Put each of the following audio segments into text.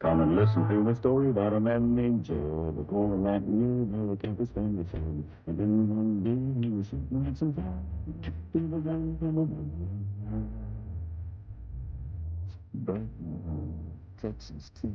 Come and listen to a story about a man named Joe. The poor man knew never kept his family fed. And then one day he was sitting at some farm. To the man from a but Texas tea.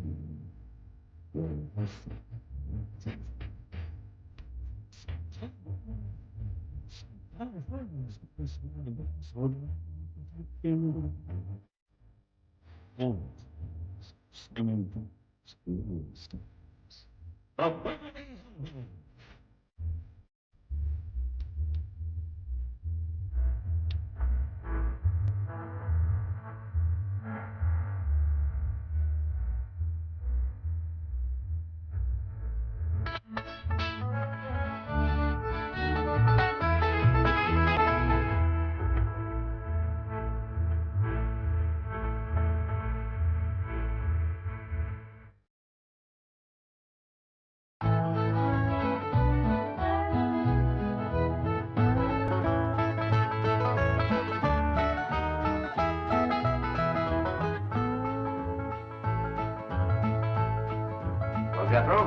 Jethro,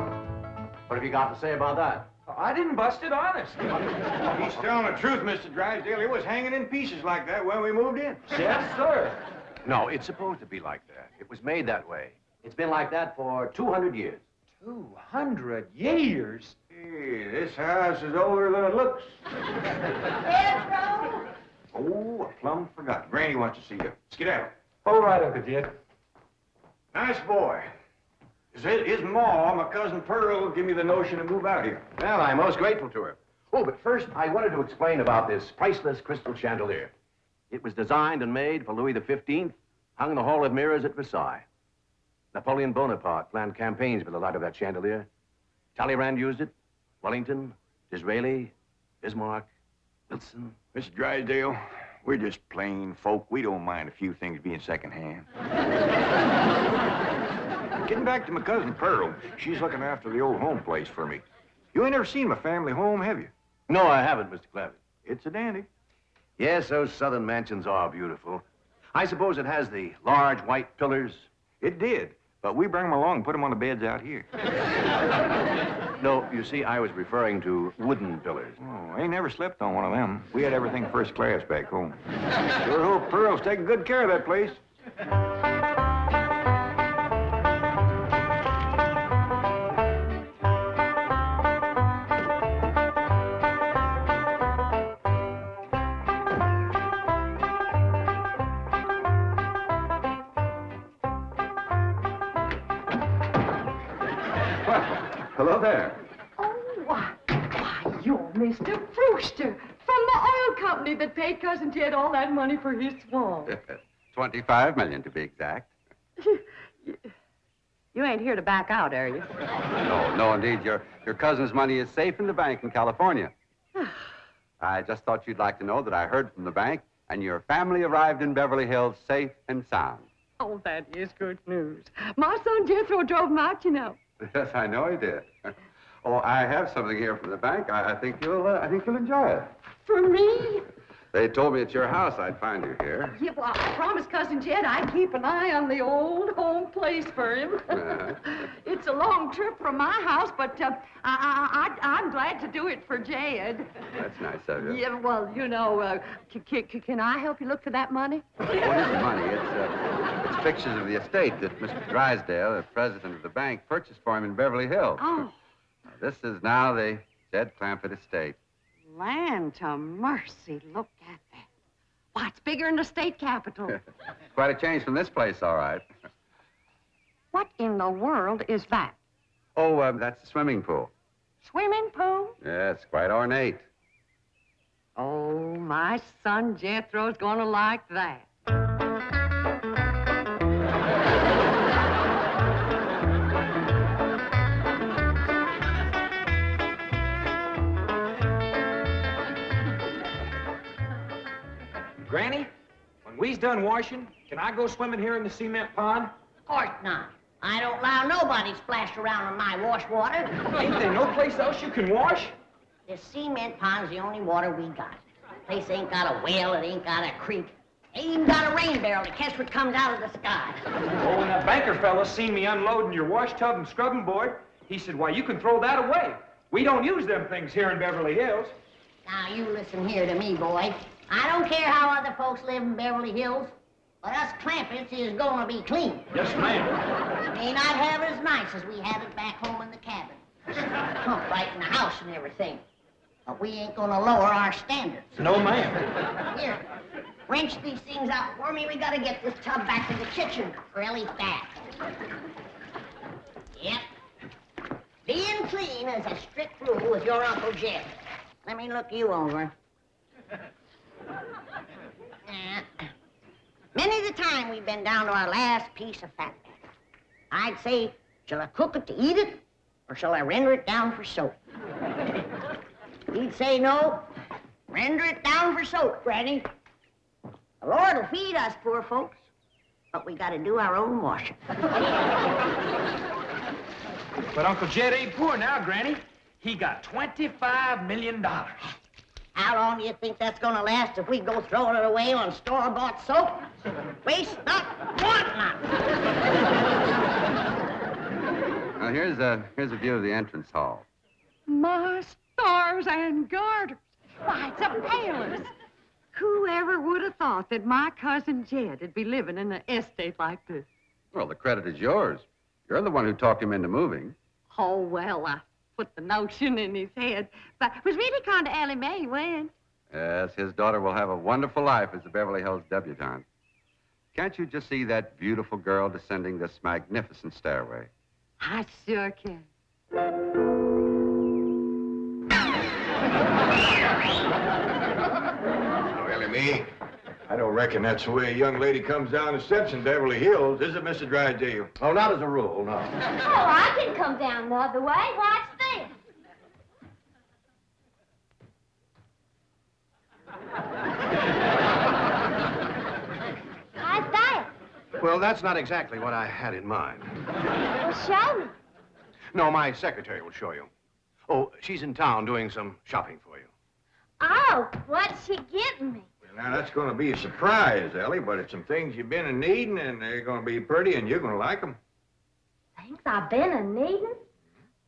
what have you got to say about that? I didn't bust it, honest. He's telling the truth, Mr. Drysdale. It was hanging in pieces like that when we moved in. Yes, sir. No, it's supposed to be like that. It was made that way. It's been like that for 200 years. 200 years? Hey, this house is older than it looks. Jethro! Oh, I plumb forgot. Granny wants to see you. Skedaddle. All right, Uncle Jed. Nice boy. His ma, my cousin Pearl, gave me the notion to move out here. Well, I'm most grateful to her. Oh, but first, I wanted to explain about this priceless crystal chandelier. It was designed and made for Louis XV, hung in the Hall of Mirrors at Versailles. Napoleon Bonaparte planned campaigns with the light of that chandelier. Talleyrand used it. Wellington, Disraeli, Bismarck, Wilson. Mr. Drysdale, we're just plain folk. We don't mind a few things being secondhand. Getting back to my cousin Pearl, she's looking after the old home place for me. You ain't never seen my family home, have you? No, I haven't, Mr. Clampetts. It's a dandy. Yes, those southern mansions are beautiful. I suppose it has the large white pillars. It did, but we bring them along and put them on the beds out here. No, you see, I was referring to wooden pillars. Oh, I ain't never slept on one of them. We had everything first class back home. Sure hope Pearl's taking good care of that place. Hello there. Oh, why, you're Mr. Brewster from the oil company that paid Cousin Jed all that money for his swamp. 25 million to be exact. You ain't here to back out, are you? No, indeed. Your cousin's money is safe in the bank in California. I just thought you'd like to know that I heard from the bank and your family arrived in Beverly Hills safe and sound. Oh, that is good news. My son Jethro drove him out, you know. Yes, I know he did. Oh, I have something here from the bank. I think you'll enjoy it. For me? They told me at your house I'd find you here. Yeah, well, I promised Cousin Jed I'd keep an eye on the old home place for him. It's a long trip from my house, but I'm glad to do it for Jed. That's nice of you. Yeah, well, you know, can I help you look for that money? What is the money? It's pictures of the estate that Mr. Drysdale, the president of the bank, purchased for him in Beverly Hills. Oh. This is now the Jed Clampett estate. Land to mercy, look at that. Why, it's bigger than the state capitol. Quite a change from this place, all right. What in the world is that? Oh, that's the swimming pool. Swimming pool? Yeah, it's quite ornate. Oh, my son Jethro's gonna like that. Granny, when we's done washing, can I go swimming here in the cement pond? Of course not. I don't allow nobody splash around in my wash water. Ain't there no place else you can wash? The cement pond's the only water we got. Place ain't got a well, it ain't got a creek. They even got a rain barrel to catch what comes out of the sky. Oh, when that banker fella seen me unloading your wash tub and scrubbing board, he said, why, you can throw that away. We don't use them things here in Beverly Hills. Now, you listen here to me, boy. I don't care how other folks live in Beverly Hills, but us Clampetts is gonna be clean. Yes, ma'am. May not have it as nice as we have it back home in the cabin. Pump right in the house and everything. But we ain't gonna lower our standards. No, ma'am. Here, wrench these things out for me. We gotta get this tub back to the kitchen for Ellie's bath. Yep. Being clean is a strict rule with your Uncle Jed. Let me look you over. Many the time we've been down to our last piece of fat. I'd say, shall I cook it to eat it, or shall I render it down for soap? He'd say no, render it down for soap, Granny. The Lord will feed us poor folks, but we gotta do our own washing. But Uncle Jed ain't poor now, Granny. He got $25 million. How long do you think that's gonna last if we go throwing it away on store-bought soap? Waste not, want not. Now, here's a view of the entrance hall. My stars and garters. Why, it's a palace. Whoever would have thought that my cousin Jed would be living in an estate like this? Well, the credit is yours. You're the one who talked him into moving. Oh, well, I put the notion in his head. But it was really kind of Ellie Mae when. Yes, his daughter will have a wonderful life as a Beverly Hills debutante. Can't you just see that beautiful girl descending this magnificent stairway? I sure can. Oh, Ellie Mae, I don't reckon that's the way a young lady comes down the steps in Beverly Hills, is it, Mr. Drysdale? Oh, not as a rule, no. Oh, I can come down the other way. Watch this. How's that? Well, that's not exactly what I had in mind. Well, show me. No, my secretary will show you. Oh, she's in town doing some shopping for you. Oh, what's she getting me? Now, that's going to be a surprise, Ellie, but it's some things you've been needing, and they're going to be pretty, and you're going to like them. Things I've been a-needing?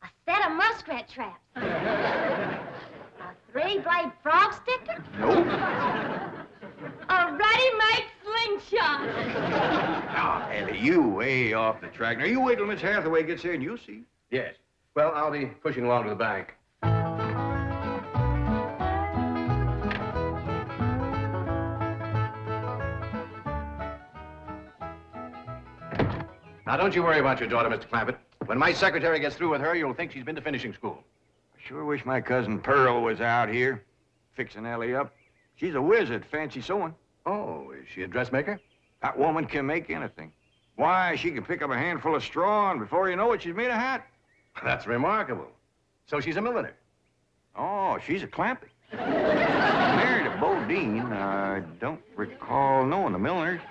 A set of muskrat traps. A three-blade frog sticker? Nope. A ready-made slingshot. Now, Ellie, you way off the track. Now, you wait till Miss Hathaway gets here, and you'll see. Yes. Well, I'll be pushing along to the bank. Now, don't you worry about your daughter, Mr. Clampett. When my secretary gets through with her, you'll think she's been to finishing school. I sure wish my cousin Pearl was out here, fixing Ellie up. She's a whiz at fancy sewing. Oh, is she a dressmaker? That woman can make anything. Why, she can pick up a handful of straw, and before you know it, she's made a hat. That's remarkable. So she's a milliner. Oh, she's a Clampett. Married a Bodine. I don't recall knowing the milliners.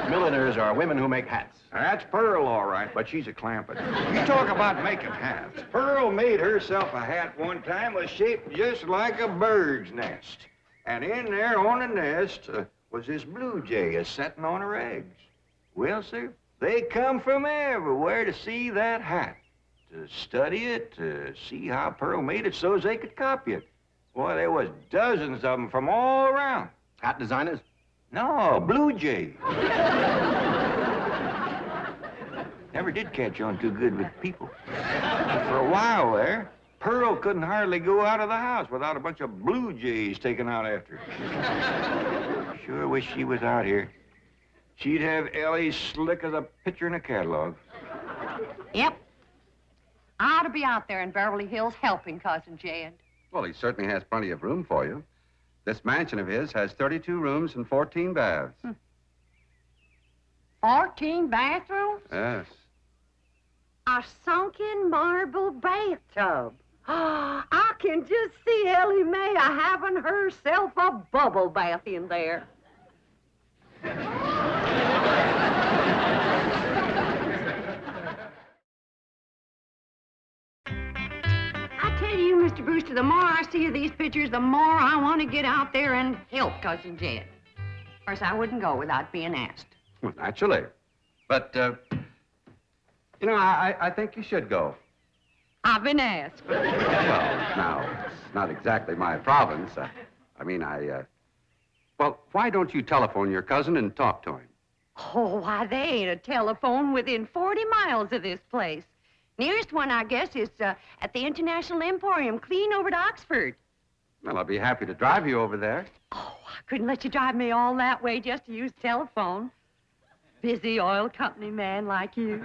Milliners are women who make hats. That's Pearl, all right, but she's a Clampett. You talk about making hats. Pearl made herself a hat one time that was shaped just like a bird's nest. And in there on the nest was this blue jay a-setting on her eggs. Well, sir, they come from everywhere to see that hat, to study it, to see how Pearl made it so as they could copy it. Boy, there was dozens of them from all around. Hat designers? No, blue jay. Never did catch on too good with people. For a while there, Pearl couldn't hardly go out of the house without a bunch of blue jays taken out after her. Sure wish she was out here. She'd have Ellie slick as a picture in a catalog. Yep. I ought to be out there in Beverly Hills helping Cousin Jed. Well, he certainly has plenty of room for you. This mansion of his has 32 rooms and 14 baths. 14 bathrooms? Yes. A sunken marble bathtub. I can just see Ellie Mae having herself a bubble bath in there. I tell you, Mr. Brewster, the more I see of these pictures, the more I want to get out there and help Cousin Jed. course, I wouldn't go without being asked. Well, naturally. But, you know, I think you should go. I've been asked. Well, now, it's not exactly my province. Well, why don't you telephone your cousin and talk to him? Oh, why, there ain't a telephone within 40 miles of this place. Nearest one, I guess, is at the International Emporium, clean over to Oxford. Well, I'll be happy to drive you over there. Oh, I couldn't let you drive me all that way just to use telephone. Busy oil company man like you.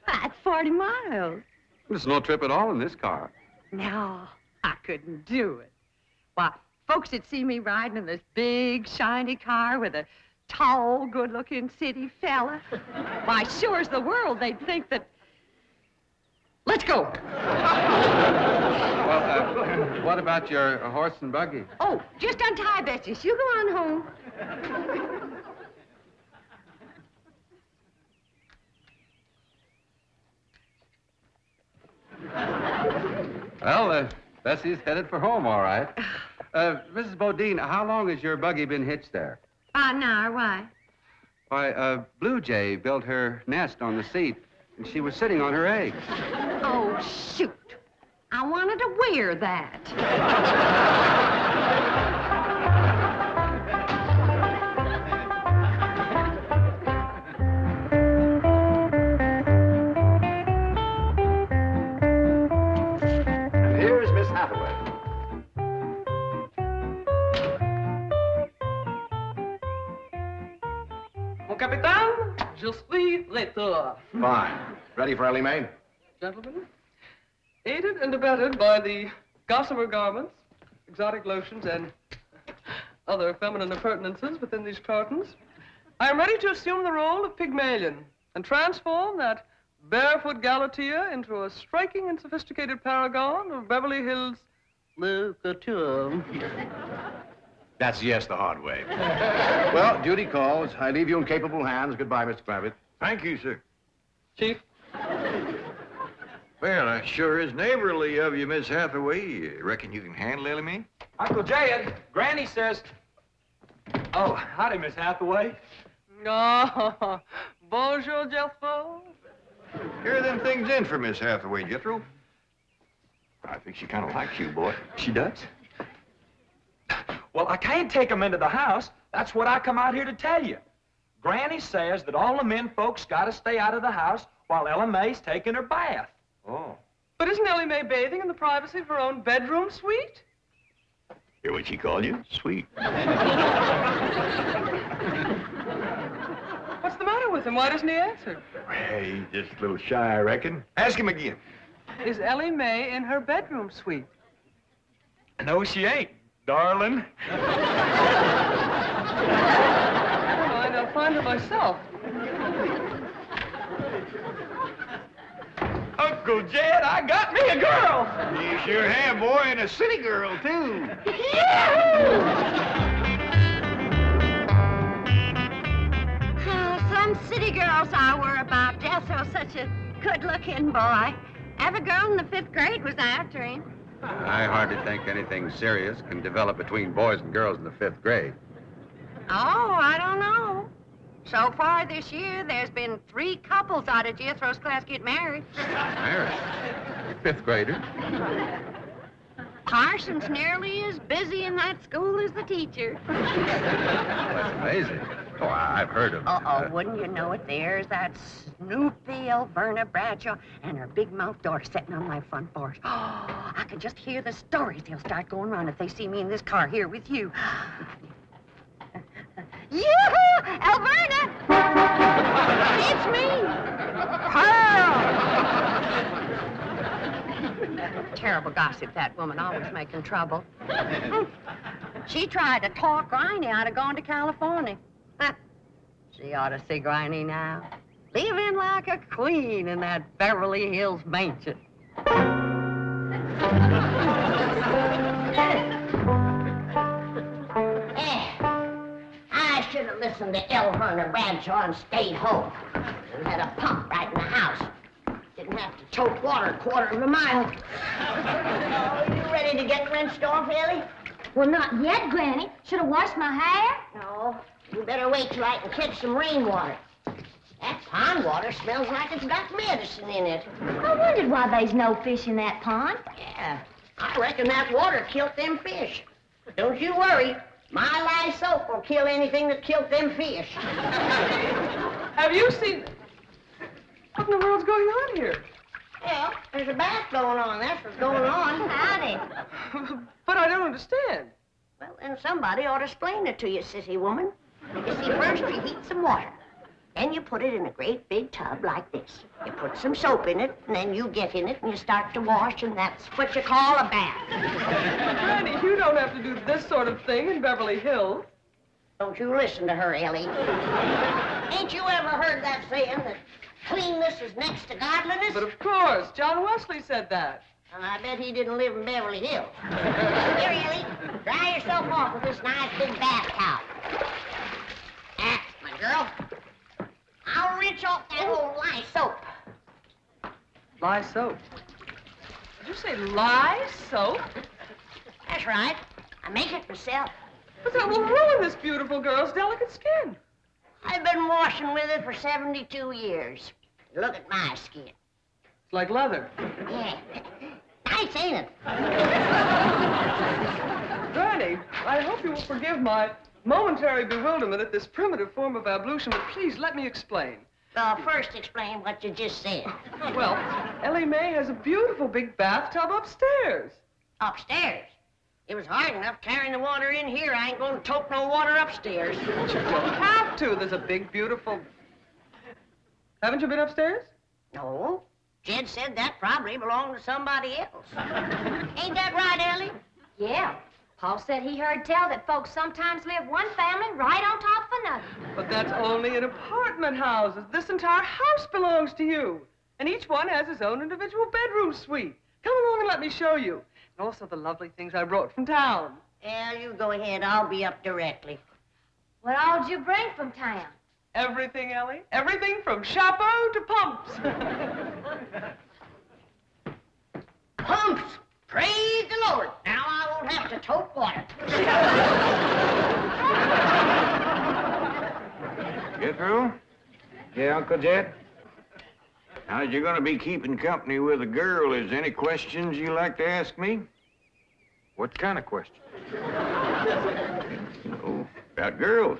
That's 40 miles. There's no trip at all in this car. No, I couldn't do it. Why, folks would see me riding in this big, shiny car with a tall, good-looking city fella. Why, sure as the world, they'd think that... Let's go. Well, what about your horse and buggy? Oh, just untie Betsy. You go on home. Well, Bessie's headed for home, all right. Mrs. Bodine, how long has your buggy been hitched there? About an hour, why? Why, Blue Jay built her nest on the seat, and she was sitting on her eggs. Oh, shoot. I wanted to wear that. Here's Miss Hathaway. Mon capitaine, je suis retour. Fine. Ready for Ellie Mae? Gentlemen, aided and abetted by the gossamer garments, exotic lotions, and other feminine appurtenances within these cartons, I am ready to assume the role of Pygmalion and transform that barefoot Galatea into a striking and sophisticated paragon of Beverly Hills literature. That's yes the hard way. Well, duty calls. I leave you in capable hands. Goodbye, Mr. Clampetts. Thank you, sir. Chief, Well, that sure is neighborly of you, Miss Hathaway. Reckon you can handle Ellie Mae? Uncle Jed, Granny says... Oh, howdy, Miss Hathaway. oh, bonjour, Jethro. Here are them things in for Miss Hathaway, Jethro. I think she kind of likes you, boy. She does? Well, I can't take them into the house. That's what I come out here to tell you. Granny says that all the men folks got to stay out of the house while Ella Mae's taking her bath. Oh. But isn't Ellie Mae bathing in the privacy of her own bedroom suite? Hear what she called you? Sweet. What's the matter with him? Why doesn't he answer? Hey, he's just a little shy, I reckon. Ask him again. Is Ellie Mae in her bedroom suite? No, she ain't, darling. I'll find her myself. Uncle Jed, I got me a girl. You sure have, boy, and a city girl, too. Some city girls I were about. Jethro's such a good-looking boy. Every girl in the 5th grade was after him. I hardly think anything serious can develop between boys and girls in the 5th grade. Oh, I don't know. So far this year, there's been 3 couples out of Jethro's class get married. Married? 5th grader? Parson's nearly as busy in that school as the teacher. That's amazing. Oh, I've heard of Wouldn't you know it? There's that Snoopy Alverna Bradshaw and her big mouth daughter sitting on my front porch. Oh, I can just hear the stories they'll start going around if they see me in this car here with you. Yoo-hoo! Alverna! It's me! Pearl! Terrible gossip, that woman, always making trouble. She tried to talk Granny out of going to California. She ought to see Granny now. Living like a queen in that Beverly Hills mansion. I should have listened to Alverna Bradshaw and stayed home. We had a pump right in the house. Didn't have to tote water a quarter of a mile. Oh, you ready to get wrenched off, Ellie? Well, not yet, Granny. Should have washed my hair. No, you better wait till I can catch some rainwater. That pond water smells like it's got medicine in it. I wondered why there's no fish in that pond. Yeah, I reckon that water killed them fish. Don't you worry. My lye soap will kill anything that killed them fish. Have you seen... What in the world's going on here? Well, there's a bath going on. That's what's going on. Howdy. But I don't understand. Well, then somebody ought to explain it to you, sissy woman. You see, first you heat some water. Then you put it in a great big tub like this. You put some soap in it, and then you get in it and you start to wash, and that's what you call a bath. Granny, you don't have to do this sort of thing in Beverly Hills. Don't you listen to her, Ellie. Ain't you ever heard that saying that cleanness is next to godliness? But of course, John Wesley said that. And I bet he didn't live in Beverly Hills. Here, Ellie, dry yourself off with this nice big bath towel. My girl. I'll rinse off that old lye soap. Lye soap. Did you say lye soap? That's right. I make it myself. But that will ruin this beautiful girl's delicate skin. I've been washing with it for 72 years. Look at my skin. It's like leather. Yeah. Nice, ain't it? Granny, I hope you will forgive my momentary bewilderment at this primitive form of ablution, but please let me explain. First explain what you just said. Well, Ellie Mae has a beautiful big bathtub upstairs. Upstairs? It was hard enough carrying the water in here. I ain't going to tote no water upstairs. But you don't have to. There's a big, beautiful... Haven't you been upstairs? No. Jed said that probably belonged to somebody else. Ain't that right, Ellie? Yeah. Paul said he heard tell that folks sometimes live one family right on top of another. But that's only in apartment houses. This entire house belongs to you. And each one has his own individual bedroom suite. Come along and let me show you. And also the lovely things I brought from town. Yeah, you go ahead. I'll be up directly. What all did you bring from town? Everything, Ellie. Everything from chapeau to pumps. Pumps! Praise the Lord. Now I won't have to tote water. Jethro? Yeah, Uncle Jed? Now, you're going to be keeping company with a girl. Is there any questions you like to ask me? What kind of question? Oh, about girls.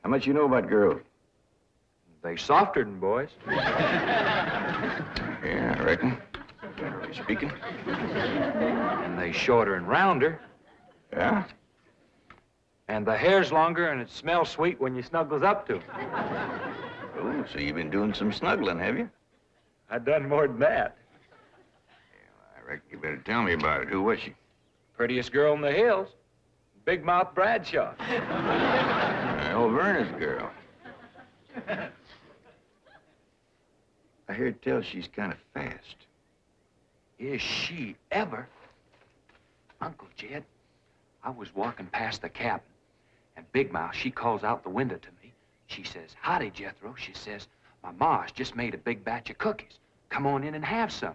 How much you know about girls? They softer than boys. Yeah, I reckon. Generally speaking. And they shorter and rounder. Yeah? And the hair's longer and it smells sweet when you snuggles up to 'em. Oh, so you've been doing some snuggling, have you? I done more than that. I reckon you better tell me about it. Who was she? Prettiest girl in the hills. Big Mouth Bradshaw. Well, Verna's girl. I heard tell she's kind of fast. Is she ever? Uncle Jed, I was walking past the cabin, and Big Mouth, she calls out the window to me. She says, "Howdy, Jethro." She says, "My ma's just made a big batch of cookies. Come on in and have some."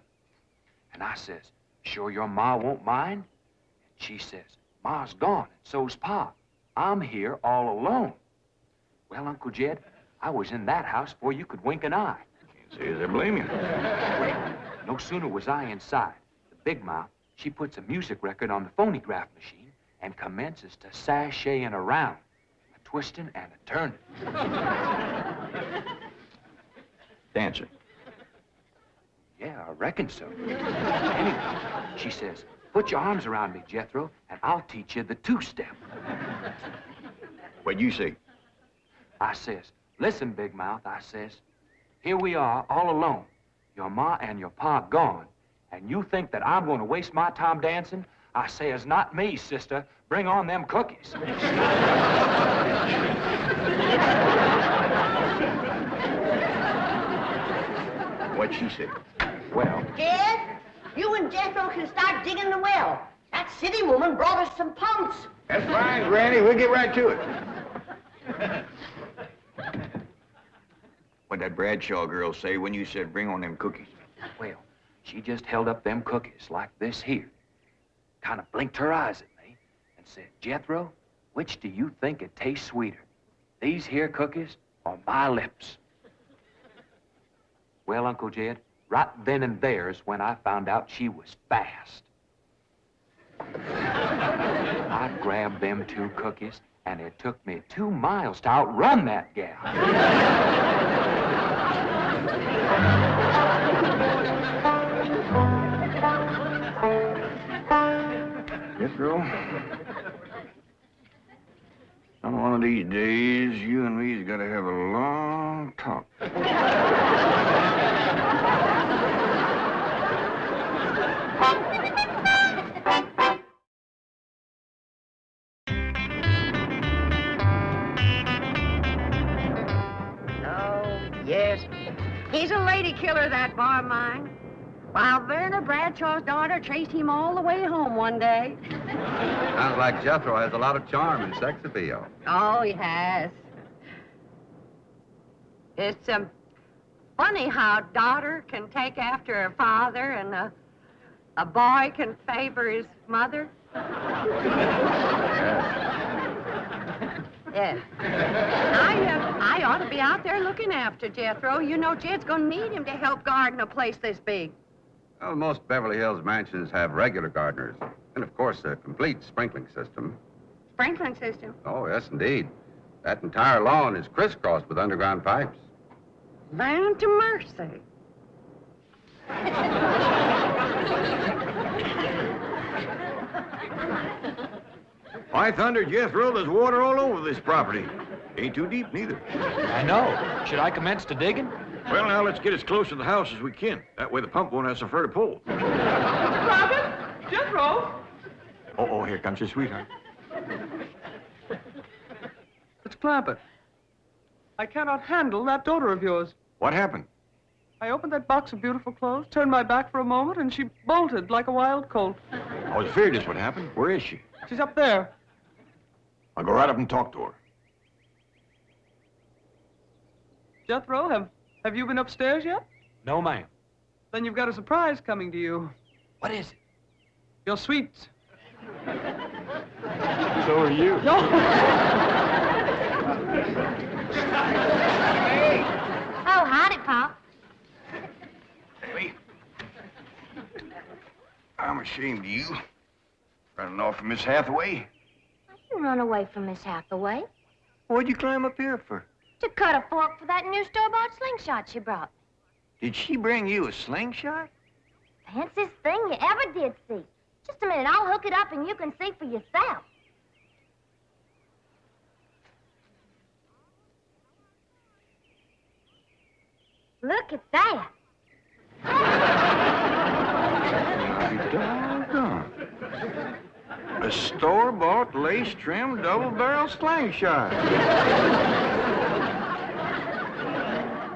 And I says, "Sure your ma won't mind?" And she says, "Ma's gone, and so's Pa. I'm here all alone." Well, Uncle Jed, I was in that house before you could wink an eye. Can't say as I blame you. Well, no sooner was I inside, the Big Mouth, she puts a music record on the phonograph machine and commences to sashaying around, a twisting and a turning. Dancer. Yeah, I reckon so. Anyway, she says, "Put your arms around me, Jethro, and I'll teach you the two-step." What'd you say? I says, "Listen, Big Mouth," I says, "here we are all alone. Your ma and your pa gone, and you think that I'm going to waste my time dancing?" I says, "Not me, sister. Bring on them cookies." What'd she say? Well, Jed, you and Jethro can start digging the well. That city woman brought us some pumps. That's fine, Granny. We'll get right to it. What'd that Bradshaw girl say when you said bring on them cookies? well, she just held up them cookies like this here. Kind of blinked her eyes at me, and said, Jethro, which do you think it tastes sweeter? These here cookies or my lips? Well, Uncle Jed, right then and there is when I found out she was fast. I grabbed them 2 cookies, and it took me 2 miles to outrun that gal. Jethro, on one of these days, you and me's got to have a long talk. Oh, yes. He's a lady killer, that bar of mine. While Werner Bradshaw's daughter traced him all the way home one day. Sounds like Jethro has a lot of charm and sex appeal. Oh, he has. It's funny how a daughter can take after her father and a boy can favor his mother. Yeah. I ought to be out there looking after Jethro. You know, Jed's gonna need him to help garden a place this big. Well, most Beverly Hills mansions have regular gardeners. And, of course, a complete sprinkling system. Sprinkling system. Oh, yes, indeed. That entire lawn is crisscrossed with underground pipes. Land to mercy. By thunder, Jethro, there's water all over this property. Ain't too deep, neither. I know. Should I commence to digging? Well, now, let's get as close to the house as we can. That way the pump won't have so far to pull. Clampetts? Jethro? Oh, here comes your sweetheart. It's Clampett. I cannot handle that daughter of yours. What happened? I opened that box of beautiful clothes, turned my back for a moment, and she bolted like a wild colt. I was afraid this would happen. Where is she? She's up there. I'll go right up and talk to her. Jethro, have you been upstairs yet? No, ma'am. Then you've got a surprise coming to you. What is it? Your sweets. So are you. No. Oh, howdy, Pop. Hey. I'm ashamed of you. Running off from Miss Hathaway. I didn't run away from Miss Hathaway. What'd you climb up here for? To cut a fork for that new store-bought slingshot she brought. Did she bring you a slingshot? Fanciest thing you ever did see. Just a minute, I'll hook it up and you can see for yourself. Look at that. Doggone. A store-bought, lace-trimmed, double-barrel slingshot.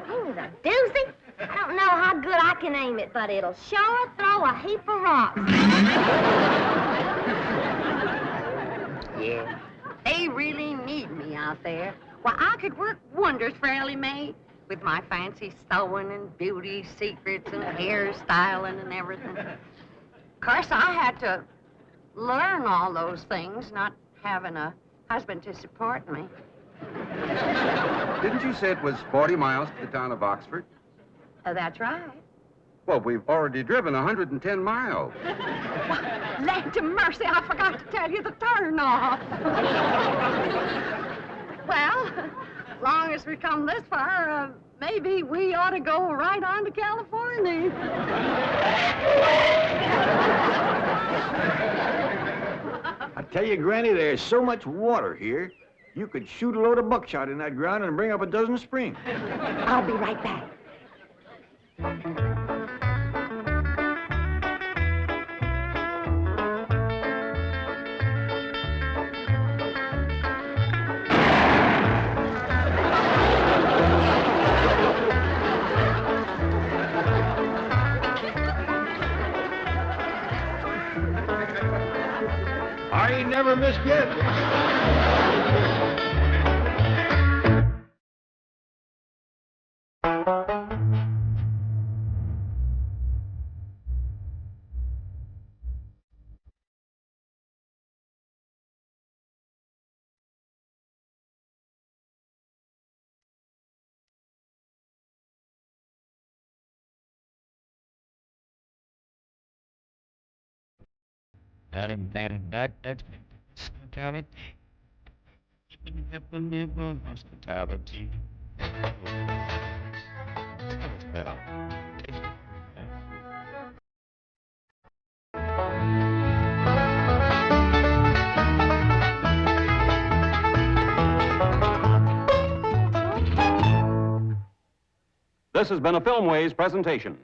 Ain't it a doozy? I don't know how good I can aim it, but it'll sure throw a heap of rocks. Yeah. They really need me out there. Why, I could work wonders for Ellie Mae with my fancy sewing and beauty secrets and hairstyling and everything. Of course, I had to learn all those things, not having a husband to support me. Didn't you say it was 40 miles to the town of Oxford? That's right. Well, we've already driven 110 miles. Land to mercy, I forgot to tell you the turn off. Well, as long as we come this far, maybe we ought to go right on to California. I tell you, Granny, there's so much water here, you could shoot a load of buckshot in that ground and bring up a dozen springs. I'll be right back. I ain't never missed yet. Hospitality. This has been a Filmways presentation.